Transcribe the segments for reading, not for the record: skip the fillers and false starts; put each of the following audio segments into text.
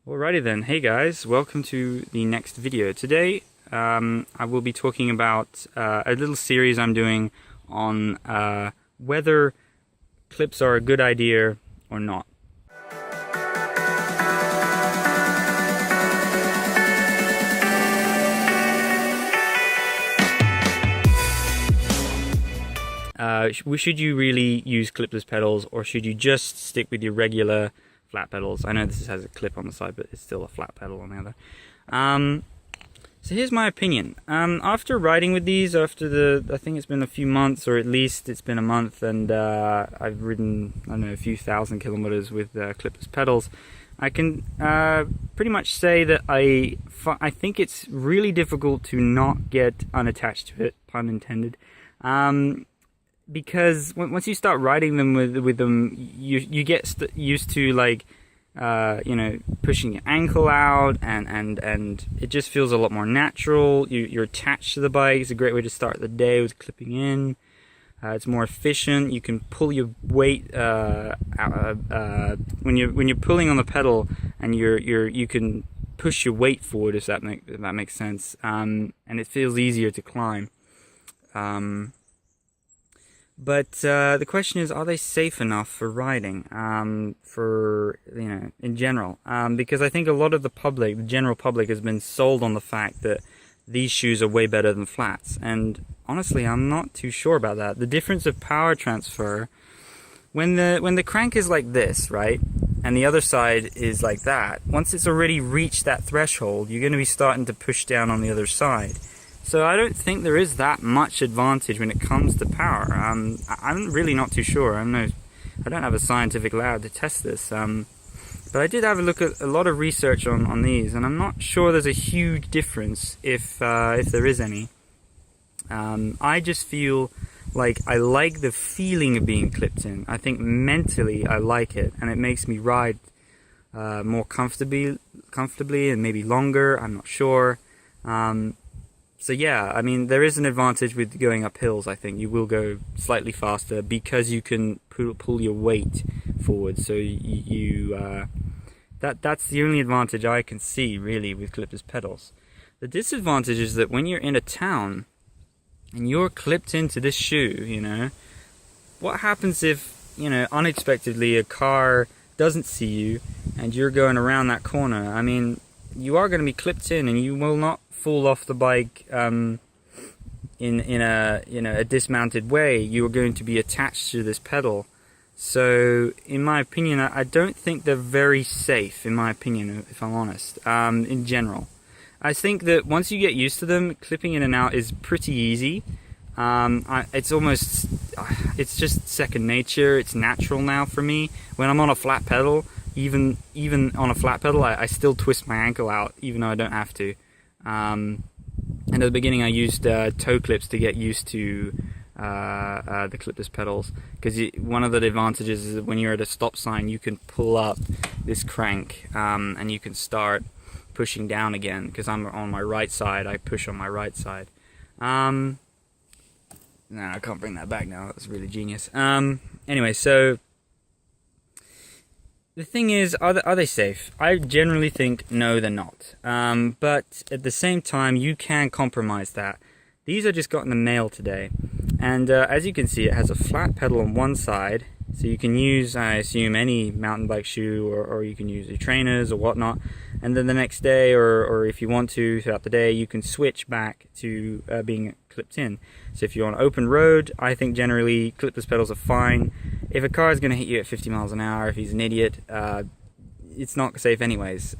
Alrighty then, hey guys, welcome to the next video. Today I will be talking about a little series I'm doing on whether clips are a good idea or not. Should you really use clipless pedals, or should you just stick with your regular flat pedals? I know this has a clip on the side, but it's still a flat pedal on the other. So here's my opinion. After riding with these, I think it's been a few months, or at least it's been a month, and I've ridden, I don't know, a few thousand kilometers with clipless pedals. I can pretty much say that I think it's really difficult to not get unattached to it, pun intended. Because once you start riding them with them, you get used to, like, you know, pushing your ankle out, and it just feels a lot more natural. You're attached to the bike. It's a great way to start the day with clipping in. It's more efficient. You can pull your weight when you're pulling on the pedal, and you can push your weight forward, if that makes sense. And it feels easier to climb. But the question is, are they safe enough for riding, in general? Because I think a lot of the general public has been sold on the fact that these shoes are way better than flats. And honestly, I'm not too sure about that. The difference of power transfer, when the crank is like this, right, and the other side is like that, once it's already reached that threshold, you're going to be starting to push down on the other side. So I don't think there is that much advantage when it comes to power. I'm really not too sure. I don't have a scientific lab to test this. But I did have a look at a lot of research on these, and I'm not sure there's a huge difference if there is any. I just feel like I like the feeling of being clipped in. I think mentally I like it, and it makes me ride more comfortably and maybe longer. I'm not sure. So yeah, I mean, there is an advantage with going up hills. I think you will go slightly faster because you can pull your weight forward. So that's the only advantage I can see, really, with clipless pedals. The disadvantage is that when you're in a town and you're clipped into this shoe, you know, what happens if, you know, unexpectedly a car doesn't see you and you're going around that corner? I mean, you are going to be clipped in, and you will not fall off the bike in a dismounted way. You are going to be attached to this pedal. So in my opinion, I don't think they're very safe, in my opinion, if I'm honest, in general. I think that once you get used to them, clipping in and out is pretty easy. It's just second nature. It's natural now for me. When I'm on a flat pedal, even on a flat pedal, I still twist my ankle out, even though I don't have to. And at the beginning I used toe clips to get used to the clipless pedals, because one of the advantages is that when you're at a stop sign, you can pull up this crank, and you can start pushing down again. Because I'm on my right side, I push on my right side. No, I can't bring that back now. That was really genius. Anyway, so the thing is, are they safe? I generally think no, they're not. But at the same time, you can compromise that. These I just got in the mail today, and as you can see, it has a flat pedal on one side, so you can use, I assume, any mountain bike shoe, or you can use your trainers or whatnot, and then the next day, or if you want to throughout the day, you can switch back to being clipped in. So if you're on open road, I think generally clipless pedals are fine. If a car is going to hit you at 50 miles an hour, if he's an idiot, it's not safe anyways.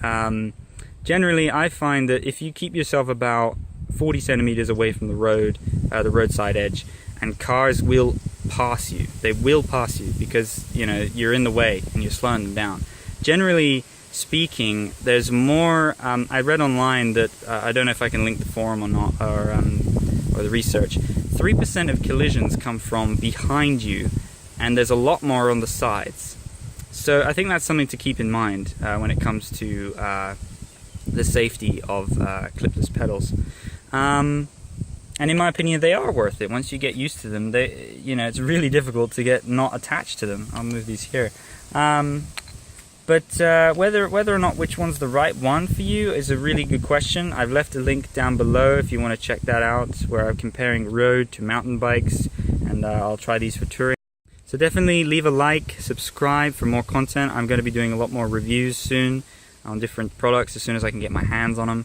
Generally, I find that if you keep yourself about 40 centimeters away from the roadside edge, and cars will pass you. They will pass you because, you know, you're in the way and you're slowing them down. Generally speaking, there's more. I read online that I don't know if I can link the forum or not, or the research. 3% of collisions come from behind you, and there's a lot more on the sides. So I think that's something to keep in mind when it comes to the safety of clipless pedals. And in my opinion, they are worth it. Once you get used to them, it's really difficult to get not attached to them. I'll move these here. But whether or not which one's the right one for you is a really good question. I've left a link down below if you want to check that out, where I'm comparing road to mountain bikes, and I'll try these for touring. So definitely leave a like, subscribe for more content. I'm going to be doing a lot more reviews soon on different products as soon as I can get my hands on them.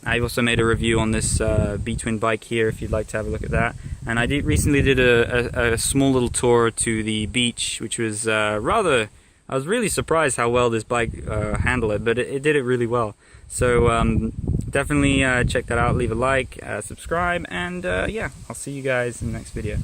I also made a review on this B-Twin bike here if you'd like to have a look at that. And I recently did a small little tour to the beach, which was I was really surprised how well this bike handled it, but it did it really well. So definitely check that out, leave a like, subscribe, and yeah, I'll see you guys in the next video.